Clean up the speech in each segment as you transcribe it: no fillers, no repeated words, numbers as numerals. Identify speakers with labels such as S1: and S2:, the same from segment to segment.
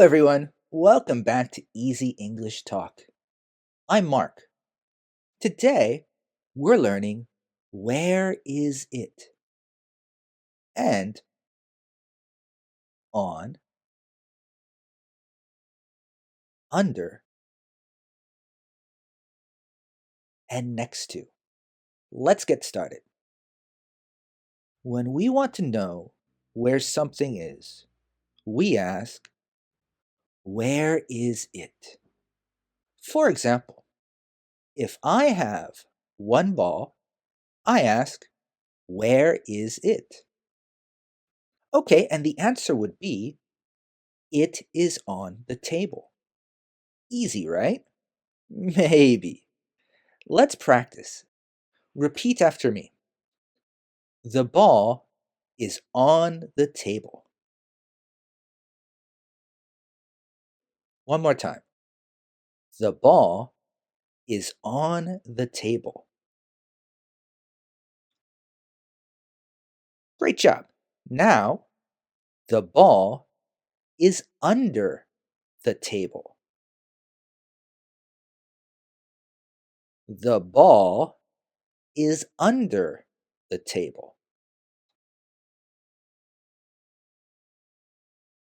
S1: everyone. Welcome back to Easy English Talk. I'm Mark. Today, we're learning where is it and on, under, and next to. Let's get started. When we want to know where something is, we ask, where is it? For example, if I have one ball, I ask, where is it? Okay, and the answer would be, it is on the table. Easy, right? Maybe. Let's practice. Repeat after me. The ball is on the table. One more time. The ball is on the table. Great job. Now, the ball is under the table. The ball is under the table.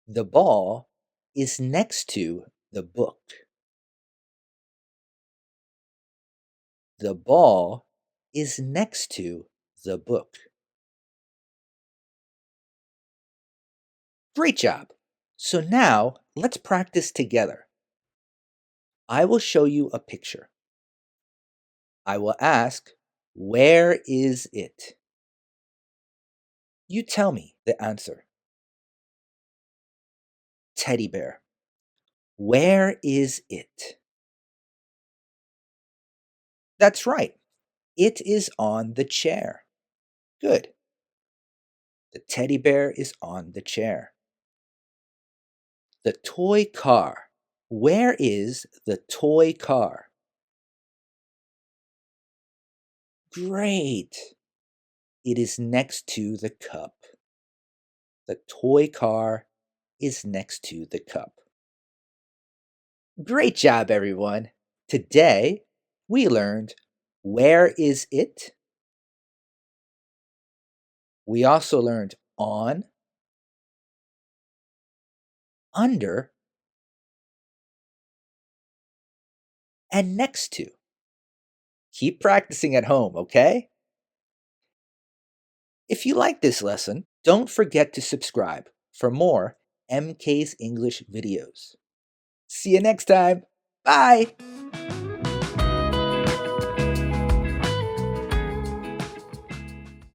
S1: The ball is next to the book. The ball is next to the book. Great job! So now let's practice together. I will show you a picture. I will ask, where is it? You tell me the answer. Teddy bear. Where is it? That's right. It is on the chair. Good. The teddy bear is on the chair. The toy car. Where is the toy car? Great. It is next to the cup. The toy car is next to the cup. Great job, everyone. Today, we learned where is it? We also learned on, under, and next to. Keep practicing at home, okay? If you like this lesson, don't forget to subscribe for more MK's English videos. See you next time. Bye!